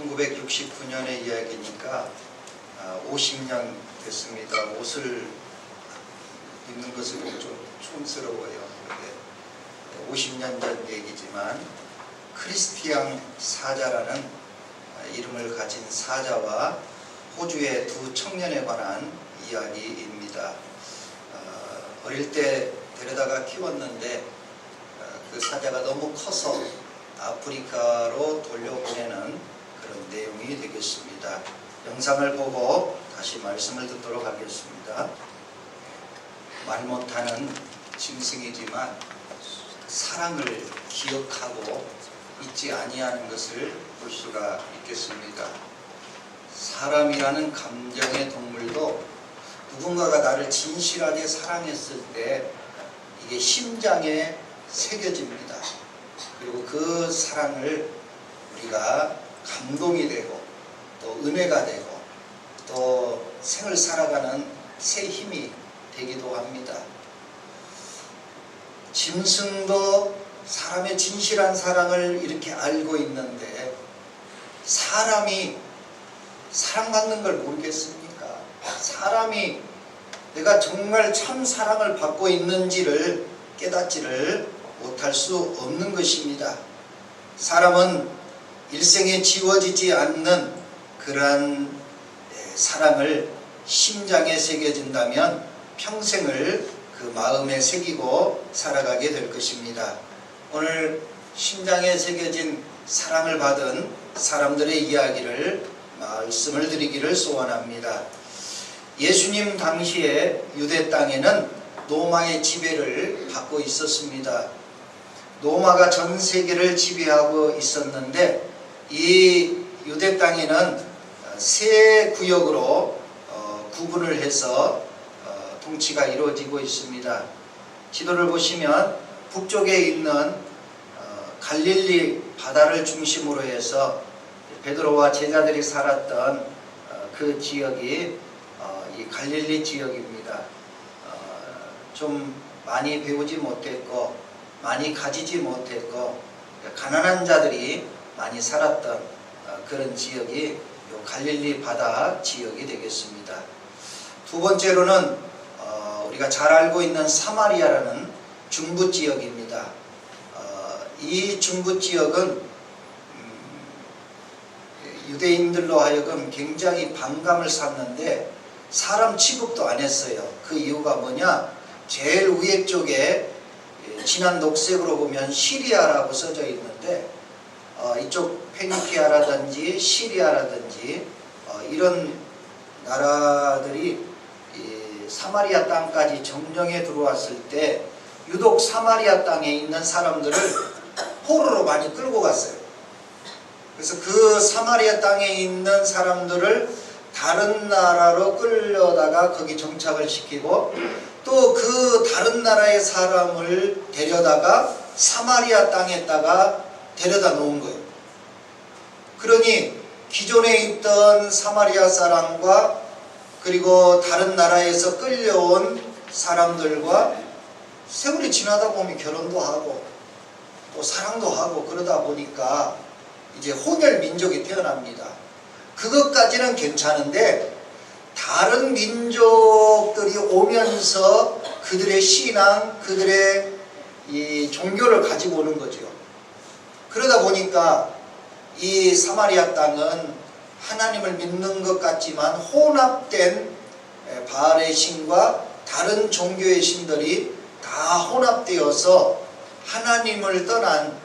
1969년의 이야기니까 50년 됐습니다. 옷을 입는 것을 좀 촌스러워요. 50년 전 얘기지만 크리스티앙 사자라는 이름을 가진 사자와 호주의 두 청년에 관한 이야기입니다. 어릴 때 데려다가 키웠는데 그 사자가 너무 커서 아프리카로 돌려보내는 그런 내용이 되겠습니다. 영상을 보고 다시 말씀을 듣도록 하겠습니다. 말 못하는 짐승이지만 사랑을 기억하고 잊지 아니하는 것을 볼 수가 있겠습니다. 사람이라는 감정의 동물도 누군가가 나를 진실하게 사랑했을 때 이게 심장에 새겨집니다. 그리고 그 사랑을 우리가 감동이 되고 또 은혜가 되고 또 생을 살아가는 새 힘이 되기도 합니다. 짐승도 사람의 진실한 사랑을 이렇게 알고 있는데 사람이 사랑받는 걸 모르겠습니까? 사람이 내가 정말 참 사랑을 받고 있는지를 깨닫지를 못할 수 없는 것입니다. 사람은 일생에 지워지지 않는 그러한 사랑을 심장에 새겨진다면 평생을 그 마음에 새기고 살아가게 될 것입니다. 오늘 심장에 새겨진 사랑을 받은 사람들의 이야기를 말씀을 드리기를 소원합니다. 예수님 당시에 유대 땅에는 로마의 지배를 받고 있었습니다. 로마가 전 세계를 지배하고 있었는데 이 유대 땅에는 세 구역으로 구분을 해서 통치가 이루어지고 있습니다. 지도를 보시면 북쪽에 있는 갈릴리 바다를 중심으로 해서 베드로와 제자들이 살았던 그 지역이 이 갈릴리 지역입니다. 좀 많이 배우지 못했고 많이 가지지 못했고 가난한 자들이 많이 살았던 그런 지역이 이 갈릴리 바다 지역이 되겠습니다. 두 번째로는 우리가 잘 알고 있는 사마리아라는 중부 지역입니다. 이 중부 지역은 유대인들로 하여금 굉장히 반감을 샀는데 사람 취급도 안 했어요. 그 이유가 뭐냐? 제일 위에 쪽에 진한 녹색으로 보면 시리아라고 써져 있는데 이쪽 페니키아라든지 시리아라든지 이런 나라들이 사마리아 땅까지 점령해 들어왔을 때 유독 사마리아 땅에 있는 사람들을 포로로 많이 끌고 갔어요. 그래서 그 사마리아 땅에 있는 사람들을 다른 나라로 끌려다가 거기 정착을 시키고 또 그 다른 나라의 사람을 데려다가 사마리아 땅에다가 데려다 놓은 거예요. 그러니 기존에 있던 사마리아 사람과 그리고 다른 나라에서 끌려온 사람들과 세월이 지나다 보면 결혼도 하고 또 사랑도 하고 그러다 보니까 이제 혼혈 민족이 태어납니다. 그것까지는 괜찮은데 다른 민족들이 오면서 그들의 신앙, 그들의 이 종교를 가지고 오는 거죠. 그러다 보니까 이 사마리아 땅은 하나님을 믿는 것 같지만 혼합된 바알의 신과 다른 종교의 신들이 다 혼합되어서 하나님을 떠난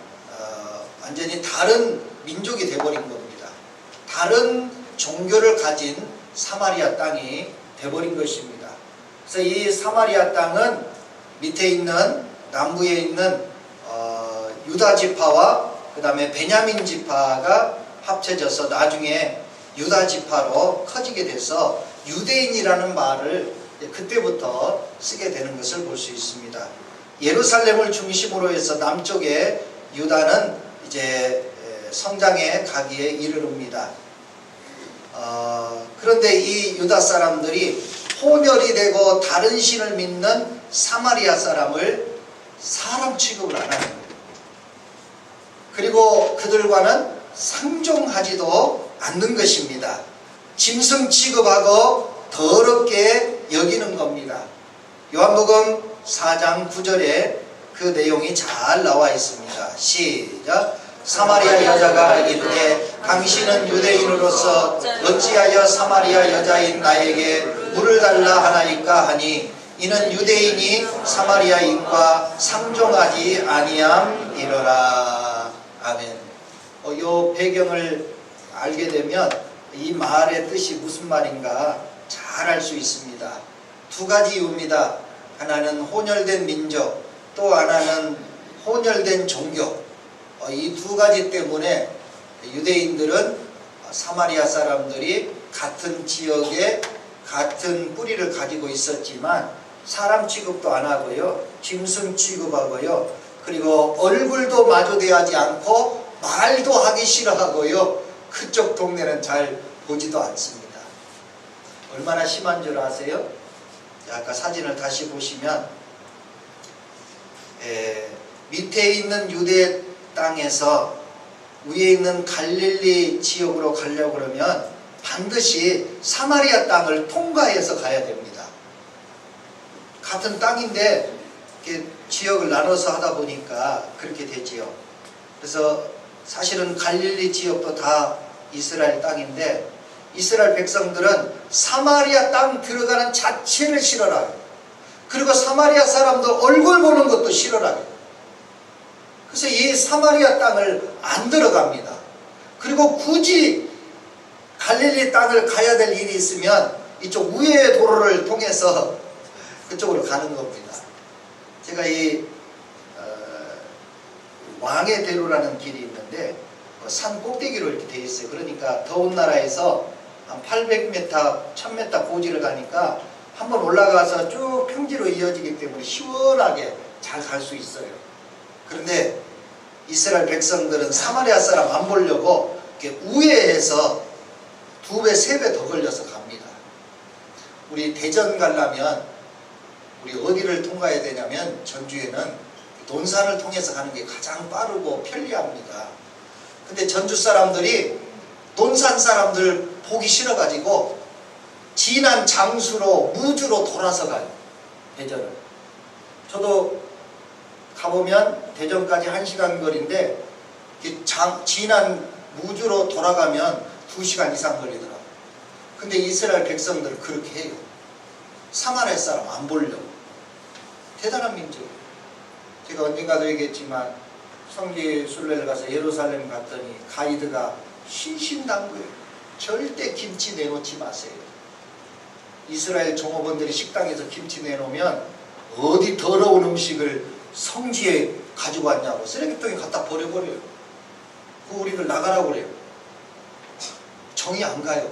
완전히 다른 민족이 되어버린 겁니다. 다른 종교를 가진 사마리아 땅이 되어버린 것입니다. 그래서 이 사마리아 땅은 밑에 있는 남부에 있는 유다 지파와 그 다음에 베냐민 지파가 합쳐져서 나중에 유다 지파로 커지게 돼서 유대인이라는 말을 그때부터 쓰게 되는 것을 볼 수 있습니다. 예루살렘을 중심으로 해서 남쪽에 유다는 이제 성장에 가기에 이르릅니다. 그런데 이 유다 사람들이 혼혈이 되고 다른 신을 믿는 사마리아 사람을 사람 취급을 안 하는 거예요. 그리고 그들과는 상종하지도 않는 것입니다. 짐승 취급하고 더럽게 여기는 겁니다. 요한복음 4장 9절에 그 내용이 잘 나와 있습니다. 시작. 사마리아 여자가 이르되 당신은 유대인으로서 어찌하여 사마리아 여자인 나에게 물을 달라 하나이까 하니 이는 유대인이 사마리아인과 상종하지 아니함이로라. 아멘. 요 배경을 알게 되면 이 말의 뜻이 무슨 말인가 잘 알 수 있습니다. 두 가지 이유입니다. 하나는 혼혈된 민족, 또 하나는 혼혈된 종교. 이 두 가지 때문에 유대인들은 사마리아 사람들이 같은 지역에 같은 뿌리를 가지고 있었지만 사람 취급도 안 하고요, 짐승 취급하고요, 그리고 얼굴도 마주대하지 않고 말도 하기 싫어하고요, 그쪽 동네는 잘 보지도 않습니다. 얼마나 심한 줄 아세요? 아까 사진을 다시 보시면 밑에 있는 유대 땅에서 위에 있는 갈릴리 지역으로 가려고 그러면 반드시 사마리아 땅을 통과해서 가야 됩니다. 같은 땅인데 이렇게 지역을 나눠서 하다 보니까 그렇게 되지요. 그래서 사실은 갈릴리 지역도 다 이스라엘 땅인데 이스라엘 백성들은 사마리아 땅 들어가는 자체를 싫어라요. 그리고 사마리아 사람들 얼굴 보는 것도 싫어라요. 그래서 이 사마리아 땅을 안 들어갑니다. 그리고 굳이 갈릴리 땅을 가야 될 일이 있으면 이쪽 우회의 도로를 통해서 그쪽으로 가는 겁니다. 제가 이 왕의 대로라는 길이 있는데 산 꼭대기로 이렇게 돼 있어요. 그러니까 더운 나라에서 한 800m, 1000m 고지를 가니까 한번 올라가서 쭉 평지로 이어지기 때문에 시원하게 잘 갈 수 있어요. 그런데 이스라엘 백성들은 사마리아 사람 안 보려고 이렇게 우회해서 2배, 3배 더 걸려서 갑니다. 우리 대전 가려면 우리 어디를 통과해야 되냐면 전주에는 논산을 통해서 가는 게 가장 빠르고 편리합니다. 근데 전주 사람들이 논산 사람들 보기 싫어가지고 진안 장수로 무주로 돌아서 가요. 대전을. 저도 가보면 대전까지 1시간 거리인데 진안 무주로 돌아가면 2시간 이상 걸리더라고요. 근데 이스라엘 백성들은 그렇게 해요. 사마리아 사람 안 보려고. 대단한 민족. 제가 언젠가도 얘기했지만 성지 순례를 가서 예루살렘 갔더니 가이드가 신신당부해요. 절대 김치 내놓지 마세요. 이스라엘 종업원들이 식당에서 김치 내놓으면 어디 더러운 음식을 성지에 가지고 왔냐고 쓰레기통에 갖다 버려버려요. 그 우리를 나가라고 그래요. 정이 안 가요.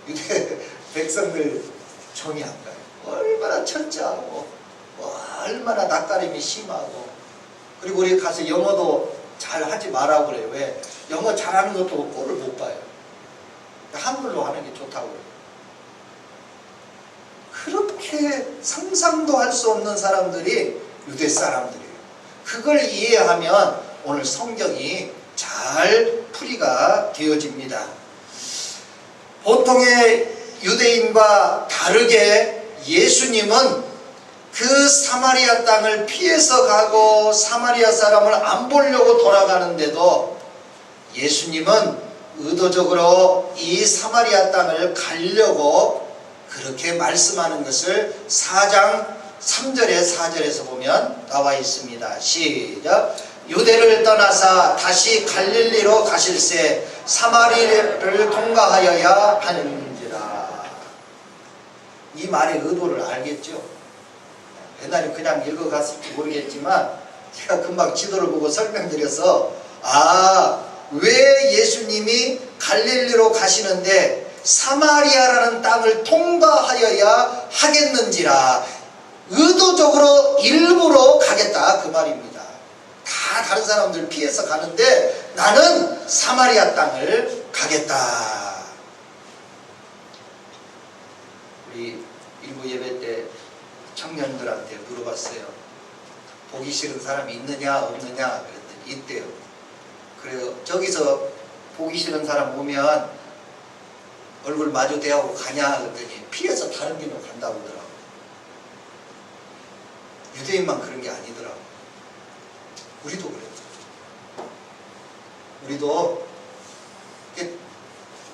유대 백성들 정이 안 가요. 얼마나 철저하고 얼마나 낯가림이 심하고, 그리고 우리 가서 영어도 잘 하지 말라고 그래요. 왜? 영어 잘하는 것도 꼴을 못 봐요. 한글로 하는 게 좋다고 그래요. 그렇게 상상도 할 수 없는 사람들이 유대 사람들이에요. 그걸 이해하면 오늘 성경이 잘 풀이가 되어집니다. 보통의 유대인과 다르게 예수님은 그 사마리아 땅을 피해서 가고 사마리아 사람을 안 보려고 돌아가는데도 예수님은 의도적으로 이 사마리아 땅을 가려고 그렇게 말씀하는 것을 4장 3절에 4절에서 보면 나와 있습니다. 시작. 유대를 떠나사 다시 갈릴리로 가실새 사마리아를 통과하여야 하는지라. 이 말의 의도를 알겠죠? 옛날에 그냥 읽어갔을지 모르겠지만 제가 금방 지도를 보고 설명드려서 왜 예수님이 갈릴리로 가시는데 사마리아라는 땅을 통과하여야 하겠는지라, 의도적으로 일부러 가겠다 그 말입니다. 다 다른 사람들 피해서 가는데 나는 사마리아 땅을 가겠다. 우리 일부 예배 때 청년들한테 물어봤어요. 보기 싫은 사람이 있느냐 없느냐 그랬더니 있대요. 그래요. 저기서 보기 싫은 사람 오면 얼굴 마주 대하고 가냐 그랬더니 피해서 다른 길로 간다고 하더라고. 유대인만 그런 게 아니더라고. 우리도 그래요. 우리도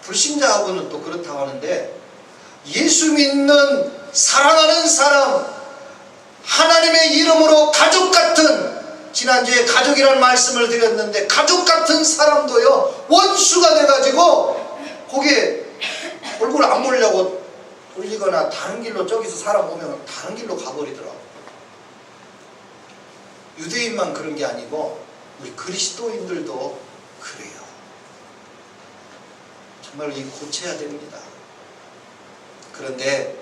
불신자하고는 또 그렇다고 하는데, 예수 믿는 사랑하는 사람, 하나님의 이름으로 가족 같은, 지난주에 가족이라는 말씀을 드렸는데 가족 같은 사람도요 원수가 돼가지고 거기에 얼굴 안 보려고 돌리거나 다른 길로, 저기서 사람 오면 다른 길로 가버리더라고. 유대인만 그런 게 아니고 우리 그리스도인들도 그래요. 정말 이 고쳐야 됩니다. 그런데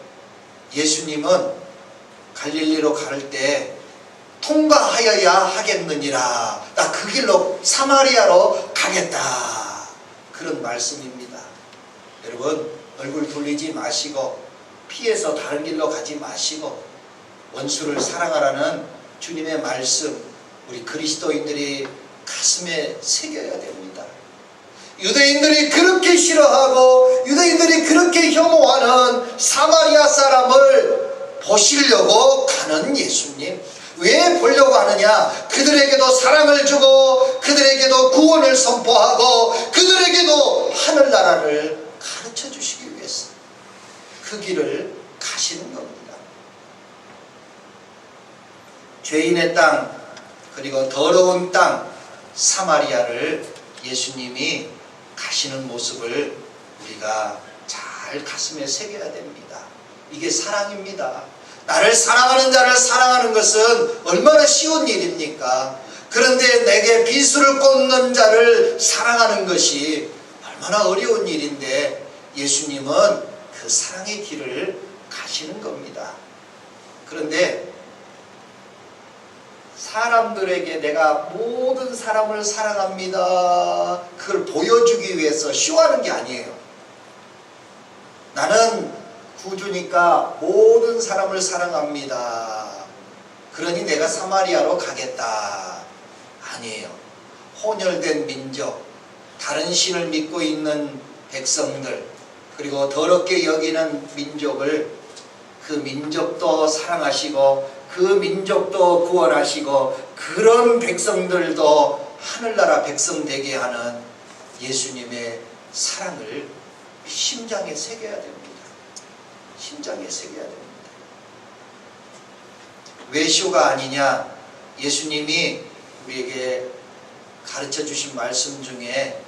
예수님은 갈릴리로 갈 때 통과하여야 하겠느니라, 나 그 길로 사마리아로 가겠다, 그런 말씀입니다. 여러분, 얼굴 돌리지 마시고 피해서 다른 길로 가지 마시고 원수를 사랑하라는 주님의 말씀, 우리 그리스도인들이 가슴에 새겨야 됩니다. 유대인들이 그렇게 싫어하고 유대인들이 그렇게 혐오하는 사마리아 사람을 보시려고 가는 예수님, 왜 보려고 하느냐? 그들에게도 사랑을 주고 그들에게도 구원을 선포하고 그들에게도 하늘나라를 가르쳐 주시기 위해서 그 길을 가시는 겁니다. 죄인의 땅, 그리고 더러운 땅 사마리아를 예수님이 가시는 모습을 우리가 잘 가슴에 새겨야 됩니다. 이게 사랑입니다. 나를 사랑하는 자를 사랑하는 것은 얼마나 쉬운 일입니까? 그런데 내게 비수를 꽂는 자를 사랑하는 것이 얼마나 어려운 일인데, 예수님은 그 사랑의 길을 가시는 겁니다. 그런데 사람들에게 내가 모든 사람을 사랑합니다, 그걸 보여주기 위해서 쇼하는 게 아니에요. 나는 구주니까 모든 사람을 사랑합니다, 그러니 내가 사마리아로 가겠다, 아니에요. 혼혈된 민족, 다른 신을 믿고 있는 백성들, 그리고 더럽게 여기는 민족을, 그 민족도 사랑하시고 그 민족도 구원하시고 그런 백성들도 하늘나라 백성 되게 하는 예수님의 사랑을 심장에 새겨야 됩니다. 심장에 새겨야 됩니다. 왜 쇼가 아니냐? 예수님이 우리에게 가르쳐 주신 말씀 중에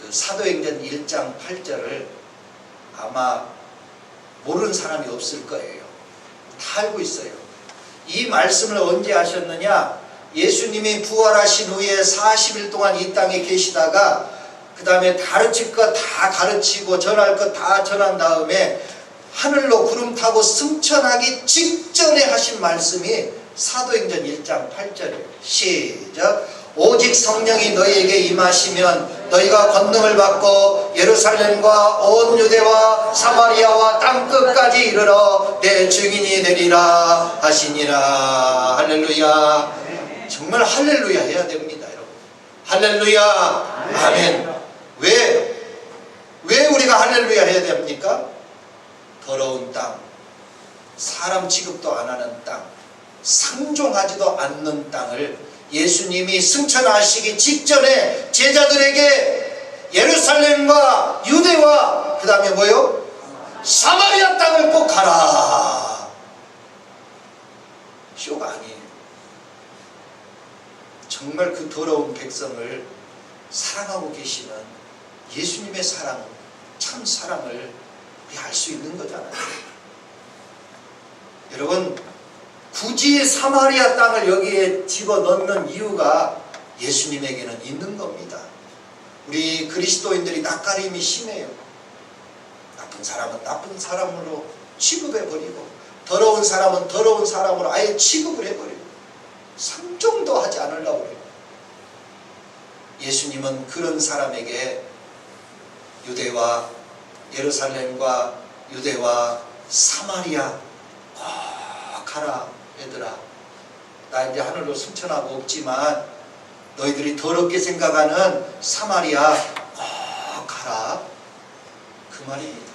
그 사도행전 1장 8절을 아마 모르는 사람이 없을 거예요. 다 알고 있어요. 이 말씀을 언제 하셨느냐? 예수님이 부활하신 후에 40일 동안 이 땅에 계시다가 그 다음에 가르칠 것 다 가르치고 전할 것 다 전한 다음에 하늘로 구름 타고 승천하기 직전에 하신 말씀이 사도행전 1장 8절이에요. 시작. 오직 성령이 너희에게 임하시면 너희가 권능을 받고 예루살렘과 온 유대와 사마리아와 땅끝까지 이르러 내 증인이 되리라 하시니라. 할렐루야. 정말 할렐루야 해야 됩니다, 여러분. 할렐루야. 아멘. 왜 우리가 할렐루야 해야 됩니까? 더러운 땅, 사람 취급도 안 하는 땅, 상종하지도 않는 땅을 예수님이 승천하시기 직전에 제자들에게 예루살렘과 유대와 그 다음에 뭐요? 사마리아 땅을 꼭 가라. 쇼가 아니에요. 정말 그 더러운 백성을 사랑하고 계시는 예수님의 사랑, 참 사랑을 우리 알 수 있는 거잖아요. 여러분, 굳이 사마리아 땅을 여기에 집어넣는 이유가 예수님에게는 있는 겁니다. 우리 그리스도인들이 낯가림이 심해요. 나쁜 사람은 나쁜 사람으로 취급해버리고 더러운 사람은 더러운 사람으로 아예 취급을 해버리고 상종도 하지 않으려고 해요. 예수님은 그런 사람에게 유대와 예루살렘과 유대와 사마리아 꼭 가라. 얘들아, 나 이제 하늘로 승천하고 없지만 너희들이 더럽게 생각하는 사마리아 꼭 하라, 그 말입니다.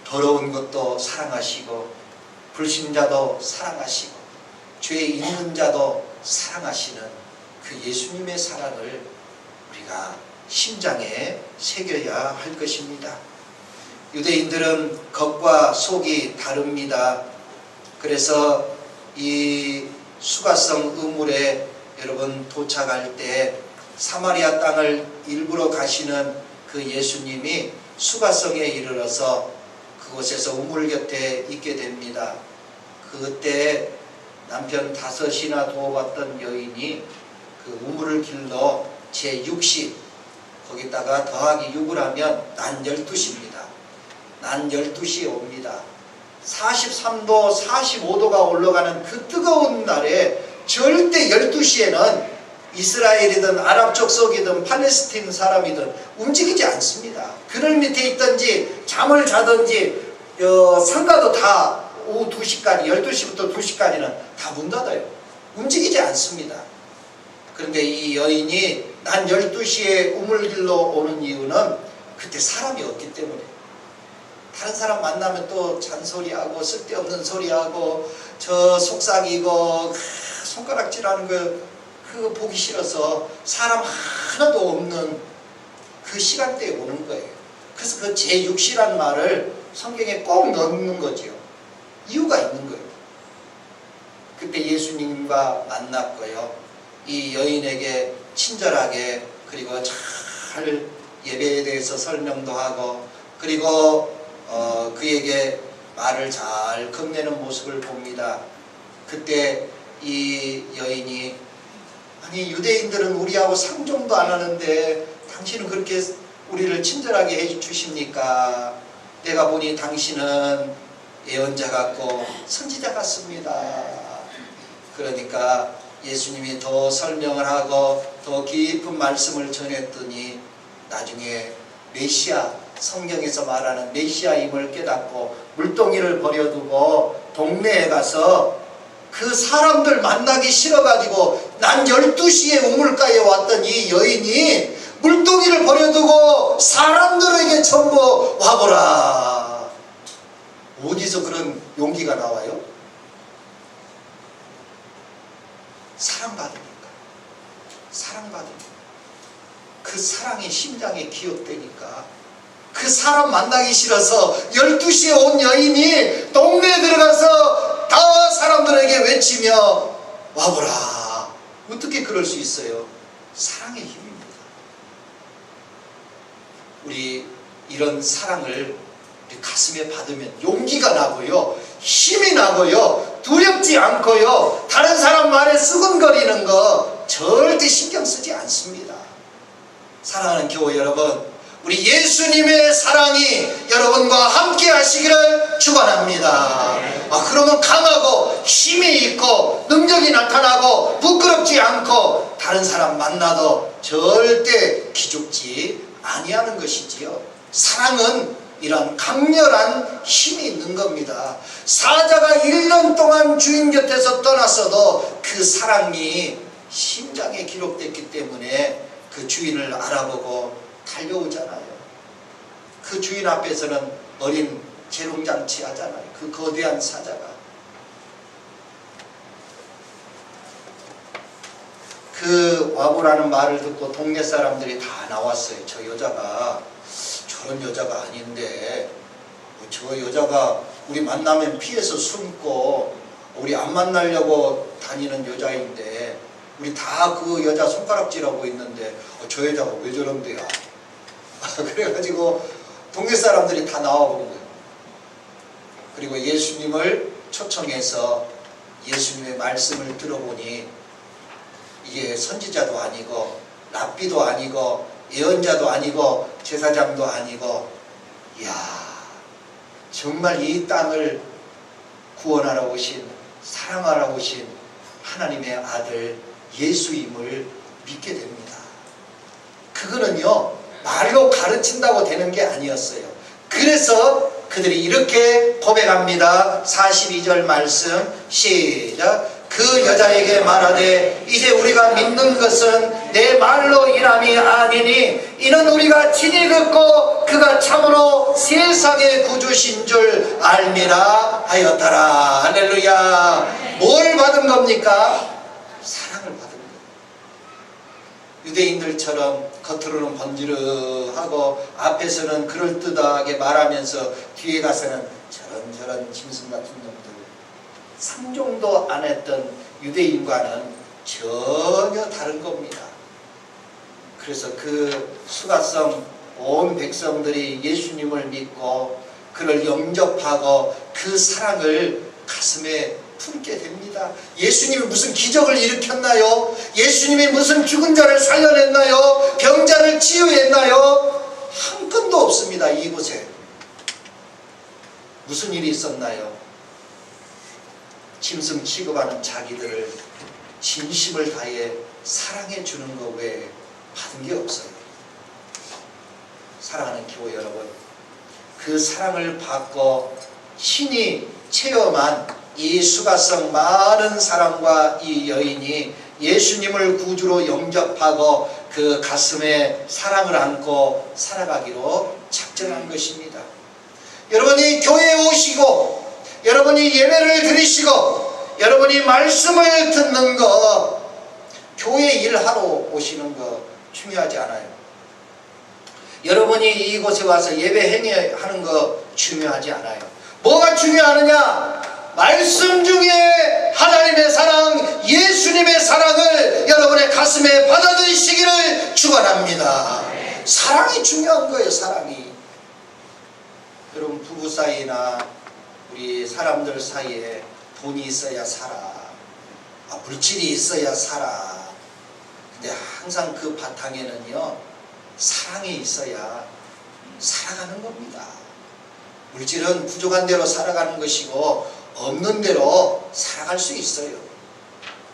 더러운 것도 사랑하시고 불신자도 사랑하시고 죄 있는 자도 사랑하시는 그 예수님의 사랑을 우리가 심장에 새겨야 할 것입니다. 유대인들은 겉과 속이 다릅니다. 그래서 이 수가성 우물에 여러분 도착할 때 사마리아 땅을 일부러 가시는 그 예수님이 수가성에 이르러서 그곳에서 우물 곁에 있게 됩니다. 그때 남편 5이나 두어봤던 여인이 그 우물을 길러 제6시 거기다가 더하기 6을 하면 난 12시입니다. 난 12시에 옵니다. 43도 45도가 올라가는 그 뜨거운 날에 절대 12시에는 이스라엘이든 아랍 족속이든 팔레스틴 사람이든 움직이지 않습니다. 그늘 밑에 있든지 잠을 자든지 상가도 다 오후 2시까지 12시부터 2시까지는 다 문 닫아요. 움직이지 않습니다. 그런데 이 여인이 난 12시에 우물길로 오는 이유는 그때 사람이 없기 때문에, 다른 사람 만나면 또 잔소리하고 쓸데없는 소리하고 저 속삭이고 손가락질하는 거 그거 보기 싫어서 사람 하나도 없는 그 시간대에 오는 거예요. 그래서 그 제6시란 말을 성경에 꼭 넣는 거지요. 이유가 있는 거예요. 그때 예수님과 만났고요. 이 여인에게 친절하게 그리고 잘 예배에 대해서 설명도 하고 그리고 그에게 말을 잘 건네는 모습을 봅니다. 그때 이 여인이 아니 유대인들은 우리하고 상종도 안 하는데 당신은 그렇게 우리를 친절하게 해주십니까? 내가 보니 당신은 예언자 같고 선지자 같습니다. 그러니까 예수님이 더 설명을 하고 더 깊은 말씀을 전했더니 나중에 메시아, 성경에서 말하는 메시아임을 깨닫고 물동이를 버려두고 동네에 가서 그 사람들 만나기 싫어가지고 난 12시에 우물가에 왔던 이 여인이 물동이를 버려두고 사람들에게 전부 와보라. 어디서 그런 용기가 나와요? 사랑받으니까. 사랑받으니까. 그 사랑이 심장에 기억되니까 그 사람 만나기 싫어서 12시에 온 여인이 동네에 들어가서 다 사람들에게 외치며 와보라. 어떻게 그럴 수 있어요? 사랑의 힘입니다. 우리 이런 사랑을 우리 가슴에 받으면 용기가 나고요, 힘이 나고요, 두렵지 않고요, 다른 사람 말에 수근거리는 거 절대 신경 쓰지 않습니다. 사랑하는 교회 여러분, 우리 예수님의 사랑이 여러분과 함께 하시기를 축원합니다. 그러면 강하고 힘이 있고 능력이 나타나고 부끄럽지 않고 다른 사람 만나도 절대 기죽지 아니하는 것이지요. 사랑은 이런 강렬한 힘이 있는 겁니다. 사자가 1년 동안 주인 곁에서 떠났어도 그 사랑이 심장에 기록됐기 때문에 그 주인을 알아보고 달려오잖아요. 그 주인 앞에서는 어린 재롱잔치 하잖아요. 그 거대한 사자가. 그 와보라는 말을 듣고 동네 사람들이 다 나왔어요. 저 여자가 저런 여자가 아닌데, 저 여자가 우리 만나면 피해서 숨고 우리 안 만나려고 다니는 여자인데 우리 다 그 여자 손가락질하고 있는데 저 여자가 왜 저런데요? 그래가지고 동네 사람들이 다 나와보는 거예요. 그리고 예수님을 초청해서 예수님의 말씀을 들어보니 이게 선지자도 아니고 랍비도 아니고 예언자도 아니고 제사장도 아니고, 이야, 정말 이 땅을 구원하러 오신, 사랑하러 오신 하나님의 아들 예수임을 믿게 됩니다. 그거는요 말로 가르친다고 되는 게 아니었어요. 그래서 그들이 이렇게 고백합니다. 42절 말씀 시작. 그 여자에게 말하되 이제 우리가 믿는 것은 내 말로 인함이 아니니 이는 우리가 친히 듣고 그가 참으로 세상의 구주신 줄 알미라 하였더라. 할렐루야. 뭘 받은 겁니까? 사랑을 받은 거예요. 유대인들처럼 겉으로는 번지르하고 앞에서는 그럴듯하게 말하면서 뒤에 가서는 저런 짐승 같은 놈들, 상종도 안 했던 유대인과는 전혀 다른 겁니다. 그래서 그 수가성 온 백성들이 예수님을 믿고 그를 영접하고 그 사랑을 가슴에 품게 됩니다. 예수님이 무슨 기적을 일으켰나요? 예수님이 무슨 죽은 자를 살려냈나요? 병자를 치유했나요? 한 건도 없습니다. 이곳에 무슨 일이 있었나요? 짐승 취급하는 자기들을 진심을 다해 사랑해 주는 것 외에 받은 게 없어요. 사랑하는 교회 여러분, 그 사랑을 받고 신이 체험한 이 수가성 많은 사랑과 이 여인이 예수님을 구주로 영접하고 그 가슴에 사랑을 안고 살아가기로 작정한 것입니다. 여러분이 교회에 오시고 여러분이 예배를 드리시고 여러분이 말씀을 듣는 거, 교회 일하러 오시는 거 중요하지 않아요. 여러분이 이곳에 와서 예배 행위하는 거 중요하지 않아요. 뭐가 중요하느냐? 말씀 중에 하나님의 사랑, 예수님의 사랑을 여러분의 가슴에 받아들이시기를 축원합니다. 사랑이 중요한 거예요. 사랑이. 여러분 부부 사이나 우리 사람들 사이에 돈이 있어야 살아, 물질이 있어야 살아. 근데 항상 그 바탕에는요 사랑이 있어야 살아가는 겁니다. 물질은 부족한 대로 살아가는 것이고 없는 대로 살아갈 수 있어요.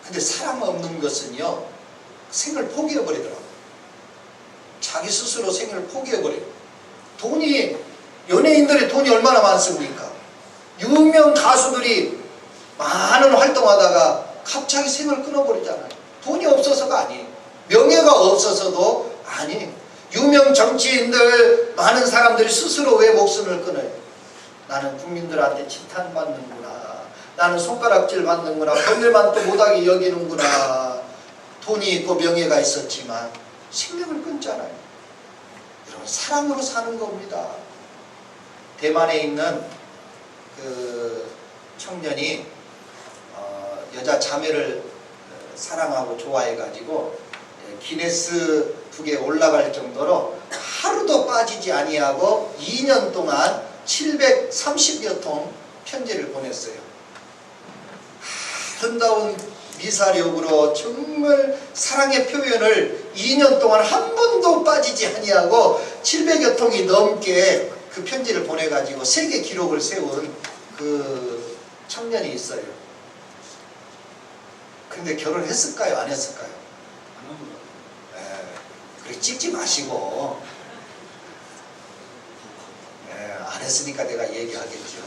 근데 사랑 없는 것은요 생을 포기해버리더라고요. 자기 스스로 생을 포기해버려요. 돈이, 연예인들의 돈이 얼마나 많습니까? 유명 가수들이 많은 활동하다가 갑자기 생을 끊어버리잖아요. 돈이 없어서가 아니에요. 명예가 없어서도 아니에요. 유명 정치인들, 많은 사람들이 스스로 왜 목숨을 끊어요? 나는 국민들한테 지탄받는구나, 나는 손가락질 받는구나, 별일만 또 못하게 여기는구나. 돈이 있고 명예가 있었지만 생명을 끊잖아요. 여러분 사랑으로 사는 겁니다. 대만에 있는 그 청년이 여자 자매를 사랑하고 좋아해가지고 기네스북에 올라갈 정도로 하루도 빠지지 아니하고 2년 동안 730여 통 편지를 보냈어요. 아름다운 미사력으로 정말 사랑의 표현을 2년 동안 한 번도 빠지지 아니하고 700여 통이 넘게 그 편지를 보내가지고 세계 기록을 세운 그 청년이 있어요. 근데 결혼했을까요? 안 했을까요? 그렇게 찍지 마시고. 안 했으니까 내가 얘기하겠죠.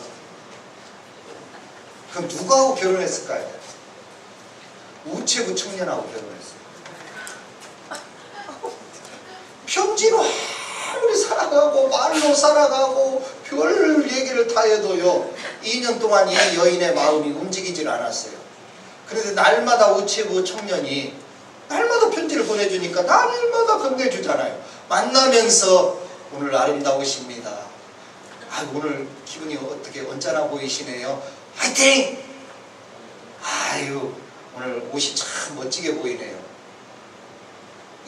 그럼 누구하고 결혼했을까요? 우체부 청년하고 결혼했어요. 편지로 아무리 살아가고 말로 살아가고 별 얘기를 다 해도요 2년 동안 이 여인의 마음이 움직이질 않았어요. 그런데 날마다 우체부 청년이 날마다 편지를 보내주니까 날마다 건네주잖아요. 만나면서 오늘 아름다우십니다. 오늘 기분이 어떻게 언짢아 보이시네요. 화이팅! 아유 오늘 옷이 참 멋지게 보이네요.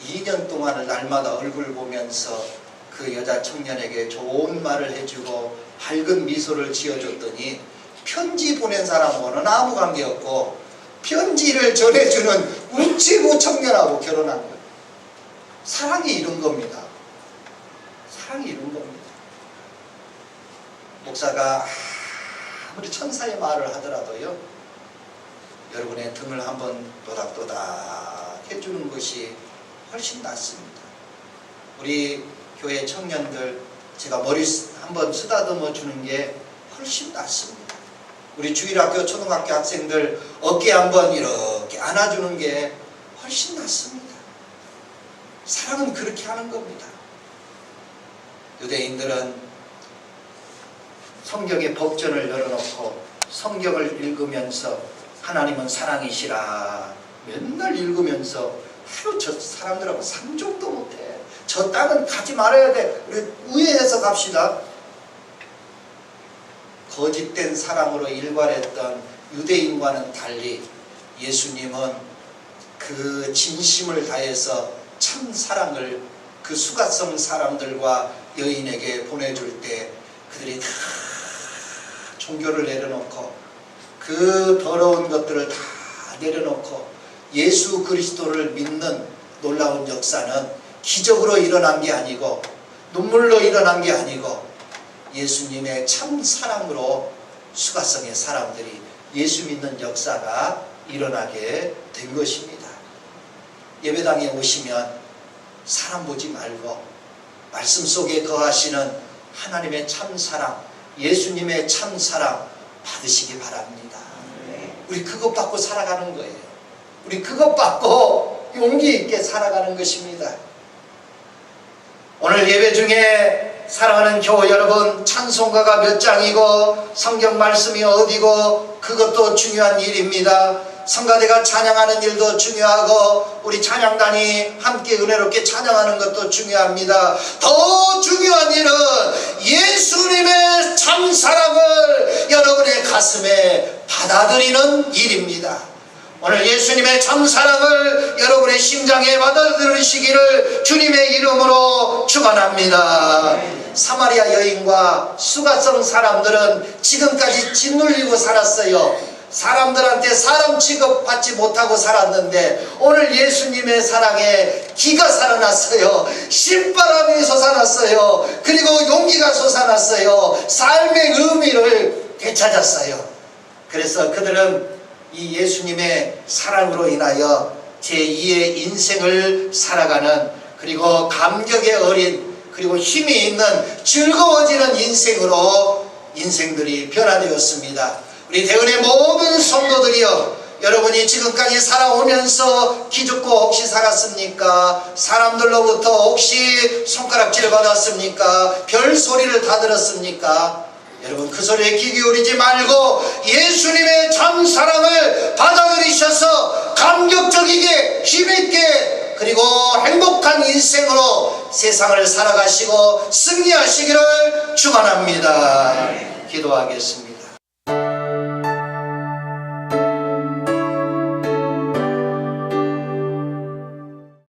2년 동안을 날마다 얼굴 보면서 그 여자 청년에게 좋은 말을 해주고 밝은 미소를 지어줬더니 편지 보낸 사람하고는 아무 관계없고 편지를 전해주는 우체부 청년하고 결혼한 거예요. 사랑이 이런 겁니다. 사랑이 이런 겁니다. 목사가 아무리 천사의 말을 하더라도요 여러분의 등을 한번 또닥또닥 해주는 것이 훨씬 낫습니다. 우리 교회 청년들 제가 머리 한번 쓰다듬어 주는 게 훨씬 낫습니다. 우리 주일학교 초등학교 학생들 어깨 한번 이렇게 안아주는 게 훨씬 낫습니다. 사랑은 그렇게 하는 겁니다. 유대인들은 성경의 법전을 열어놓고 성경을 읽으면서 하나님은 사랑이시라 맨날 읽으면서 아유 저 사람들하고 상종도 못해. 저 땅은 가지 말아야 돼. 우리 우회해서 갑시다. 거짓된 사랑으로 일관했던 유대인과는 달리 예수님은 그 진심을 다해서 참 사랑을 그 수가성 사람들과 여인에게 보내줄 때 그들이 다 종교를 내려놓고 그 더러운 것들을 다 내려놓고 예수 그리스도를 믿는 놀라운 역사는 기적으로 일어난 게 아니고 눈물로 일어난 게 아니고 예수님의 참 사랑으로 수가성의 사람들이 예수 믿는 역사가 일어나게 된 것입니다. 예배당에 오시면 사람 보지 말고 말씀 속에 거하시는 하나님의 참 사랑, 예수님의 참 사랑 받으시기 바랍니다. 우리 그것 받고 살아가는 거예요. 우리 그것 받고 용기 있게 살아가는 것입니다. 오늘 예배 중에 사랑하는 교우 여러분, 찬송가가 몇 장이고 성경 말씀이 어디고 그것도 중요한 일입니다. 성가대가 찬양하는 일도 중요하고 우리 찬양단이 함께 은혜롭게 찬양하는 것도 중요합니다. 더 중요한 일은 예수님의 참사랑을 여러분의 가슴에 받아들이는 일입니다. 오늘 예수님의 참사랑을 여러분의 심장에 받아들이시기를 주님의 이름으로 축원합니다. 사마리아 여인과 수가성 사람들은 지금까지 짓눌리고 살았어요. 사람들한테 사람 취급받지 못하고 살았는데 오늘 예수님의 사랑에 기가 살아났어요. 신바람이 솟아났어요. 그리고 용기가 솟아났어요. 삶의 의미를 되찾았어요. 그래서 그들은 이 예수님의 사랑으로 인하여 제2의 인생을 살아가는 그리고 감격에 어린 그리고 힘이 있는 즐거워지는 인생으로 인생들이 변화되었습니다. 우리 대은의 모든 성도들이여, 여러분이 지금까지 살아오면서 기죽고 혹시 살았습니까? 사람들로부터 혹시 손가락질 받았습니까? 별소리를 다 들었습니까? 여러분 그 소리에 귀 기울이지 말고 예수님의 참사랑을 받아들이셔서 감격적이게 힘있게 그리고 행복한 인생으로 세상을 살아가시고 승리하시기를 축원합니다. 기도하겠습니다.